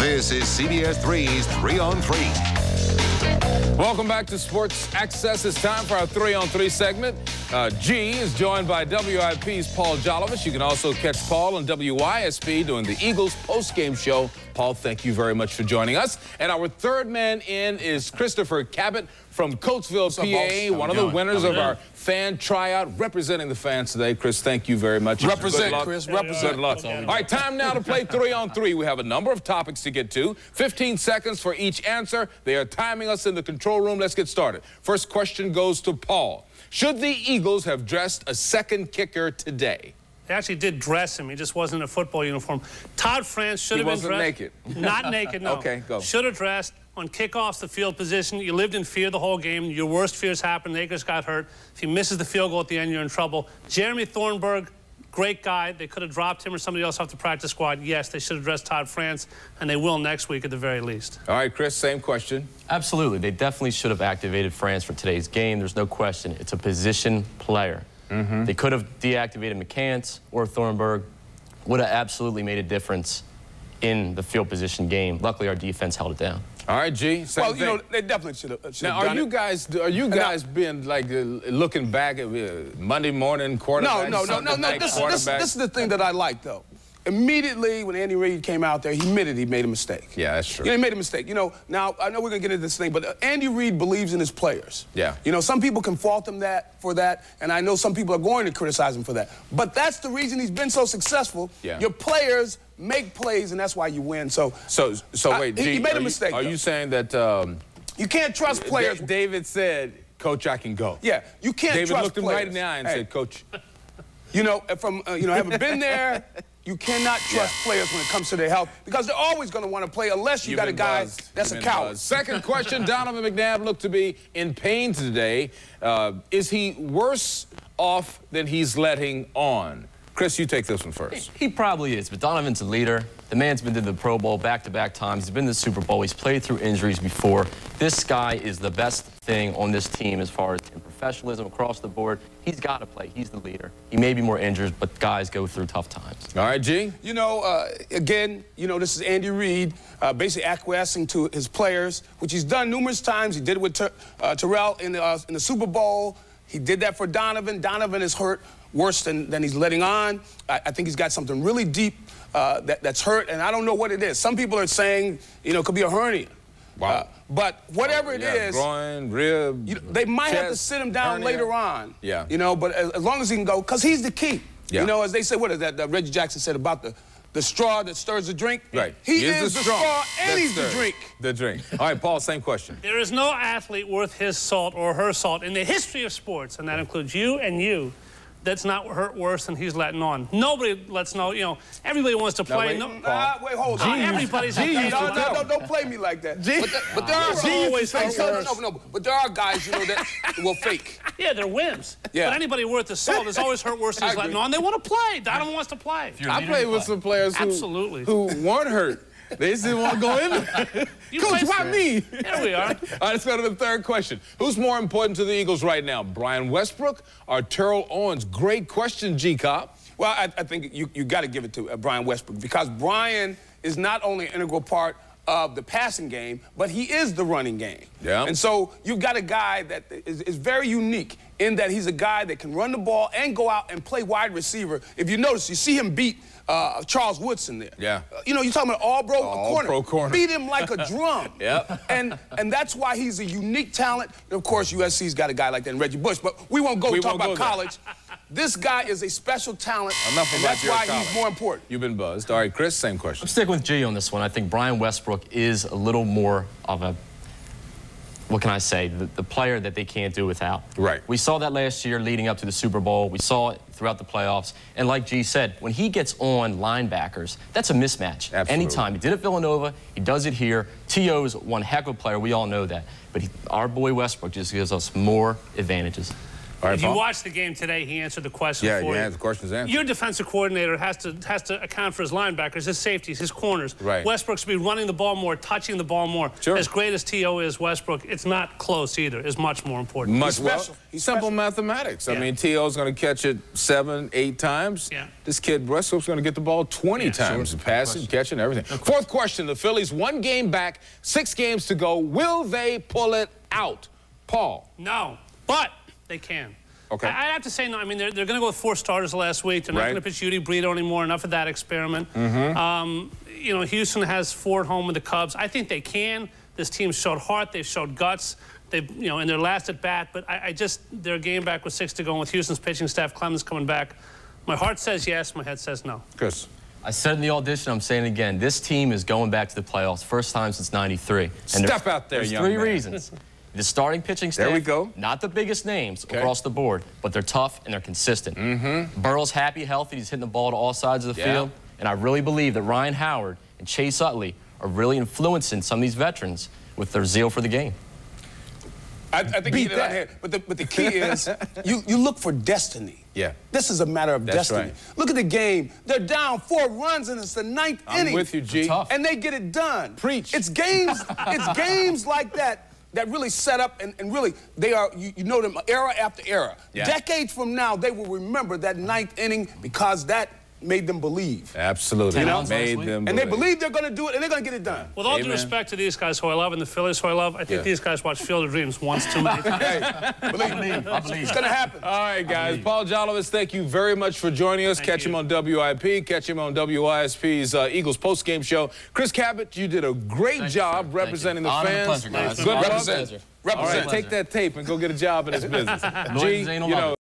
This is CBS 3's 3 on 3. Welcome back to Sports Access. It's time for our 3 on 3 segment. G is joined by WIP's Paul Jolovish. You can also catch Paul on WYSP doing the Eagles post-game show. Paul, thank you very much for joining us. And our third man in is Christopher Cabott from Coatesville, PA, one of the winners of our fan tryout, representing the fans today. Chris, thank you very much. Represent, Chris. Represent. Good luck. All right, time now to play 3 on 3. We have a number of topics to get to. 15 seconds for each answer. They are timing us in the control room. Let's get started. First question goes to Paul. Should the Eagles have dressed a second kicker today? They actually did dress him. He just wasn't in a football uniform. Todd France should have been dressed. He wasn't naked. Not naked, no. Okay, go. Should have dressed on kickoffs, the field position. You lived in fear the whole game. Your worst fears happened. Akers got hurt. If he misses the field goal at the end, you're in trouble. Jeremy Thornburg, great guy. They could have dropped him or somebody else off the practice squad. Yes, they should have dressed Todd France, and they will next week at the very least. All right, Chris, same question. Absolutely. They definitely should have activated France for today's game. There's no question. It's a position player. They could have deactivated McCants or Thornburg. Would have absolutely made a difference in the field position game. Luckily, our defense held it down. All right, G. Well, you know, they definitely should have now, done are you guys been like looking back at Monday morning quarterback? No. This is the thing that I like, though. Immediately when Andy Reid came out there, he admitted he made a mistake. Yeah, that's true. You know, he made a mistake. You know, now I know we're gonna get into this thing, but Andy Reid believes in his players. Yeah. You know, some people can fault him for that, and I know some people are going to criticize him for that. But that's the reason he's been so successful. Yeah. Your players make plays, and that's why you win. So wait, G, he made a mistake. Are you saying that you can't trust players? David said, "Coach, I can go." Yeah, you can't David trust looked him right in the eye and said, "Coach." You know, from having been there. You cannot trust players when it comes to their health because they're always going to want to play unless you got a guy that's a coward. Second question, Donovan McNabb looked to be in pain today. Is he worse off than he's letting on? Chris, you take this one first. He probably is, but Donovan's a leader. The man's been to the Pro Bowl back-to-back times. He's been to the Super Bowl. He's played through injuries before. This guy is the best thing on this team as far as professionalism across the board. He's got to play. He's the leader. He may be more injured, but guys go through tough times. All right, G? You know, again, this is Andy Reid basically acquiescing to his players, which he's done numerous times. He did it with Terrell in the Super Bowl. He did that for Donovan. Donovan is hurt worse than he's letting on. I think he's got something really deep that's hurt, and I don't know what it is. Some people are saying, it could be a hernia. Wow. But whatever it is, groin, rib, they might chest, have to sit him down hernia. Later on. Yeah. But as long as he can go, because he's the key. Yeah. As they say, what is that Reggie Jackson said about the straw that stirs the drink? Right. He is the straw and he's the drink. The drink. All right, Paul, same question. There is no athlete worth his salt or her salt in the history of sports, and that includes you and you, that's not hurt worse than he's letting on. Nobody lets know, everybody wants to play. Wait, hold on. Everybody's don't play me like that. But there are always but there are guys, that will fake. Yeah, they're wimps. Yeah. But anybody worth his salt is always hurt worse than he's letting on. They want to play. Donovan wants to play. I played with some players who weren't hurt. They just didn't want to go in there. Coach, why me? There we are. All right, let's go to the third question. Who's more important to the Eagles right now, Brian Westbrook or Terrell Owens? Great question, G-Cop. Well, I think you got to give it to Brian Westbrook because Brian is not only an integral part of the passing game, but he is the running game. Yeah. And so you've got a guy that is very unique in that he's a guy that can run the ball and go out and play wide receiver. If you notice, you see him beat Charles Woodson there. Yeah. You're talking about all-pro corner. Beat him like a drum. Yep. And that's why he's a unique talent. And of course, USC's got a guy like that in Reggie Bush, but we won't talk about college. This guy is a special talent, and that's why he's more important. You've been buzzed. All right, Chris, same question. I'm sticking with G on this one. I think Brian Westbrook is a little more of a, what can I say, the player that they can't do without. Right. We saw that last year leading up to the Super Bowl. We saw it throughout the playoffs. And like G said, when he gets on linebackers, that's a mismatch. Absolutely. Anytime. He did it at Villanova. He does it here. T.O.'s one heck of a player. We all know that. But our boy Westbrook just gives us more advantages. All right, if you Paul? watch the game today, he answered the question for you. Yeah, the question's answered. Your defensive coordinator has to account for his linebackers, his safeties, his corners. Right. Westbrook should be running the ball more, touching the ball more. Sure. As great as T.O. is, Westbrook, it's not close either. It's much more important. Much well. He's Simple special. mathematics. Yeah. I mean, T.O.'s going to catch it 7, 8 times. Yeah. This kid, Westbrook's going to get the ball 20 times. Sure. Passing, catching, everything. Fourth question. The Phillies 1 game back, 6 games to go. Will they pull it out? Paul. No, but they can. Okay. I have to say no. I mean, they're going to go with 4 starters last week. They're not Right. going to pitch Yudi Brito anymore. Enough of that experiment. You know, Houston has 4 at home with the Cubs. I think they can. This team showed heart. They've showed guts. They've, you know, in their last at bat. But I just, their game back with 6 to go. And with Houston's pitching staff, Clemens coming back. My heart says yes. My head says no. Chris. I said in the audition, I'm saying it again, this team is going back to the playoffs, first time since '93. Step out there, there's young 3 man. reasons. The starting pitching staff, There we go. not the biggest names across the board, but they're tough and they're consistent. Burrow's happy, healthy, he's hitting the ball to all sides of the field. And I really believe that Ryan Howard and Chase Utley are really influencing some of these veterans with their zeal for the game. I think he hit it on the head. But the key is you look for destiny. Yeah. This is a matter of That's destiny. right. Look at the game. They're down 4 runs and it's the 9th inning. I'm with you, G. Tough. And they get it done. Preach. It's games like that that really set up and really they are, you know them era after era. Yeah. Decades from now, they will remember that 9th inning because that made them believe. Absolutely. You know? Made them And they believe they're going to do it and they're going to get it done. With all due Amen. respect to these guys who I love and the Phillies who I love, I think these guys watch Field of Dreams once too many times. Hey, believe me. It's going to happen. All right, guys. Paul Jolovitz, thank you very much for joining us. Catch him on WIP. Catch him on WISP's Eagles postgame show. Chris Cabott, you did a great job representing the Honor and fans. pleasure, guys. Good Honor and represent. pleasure. All right, take that tape and go get a job in this business. Lloyd and Zane will love it.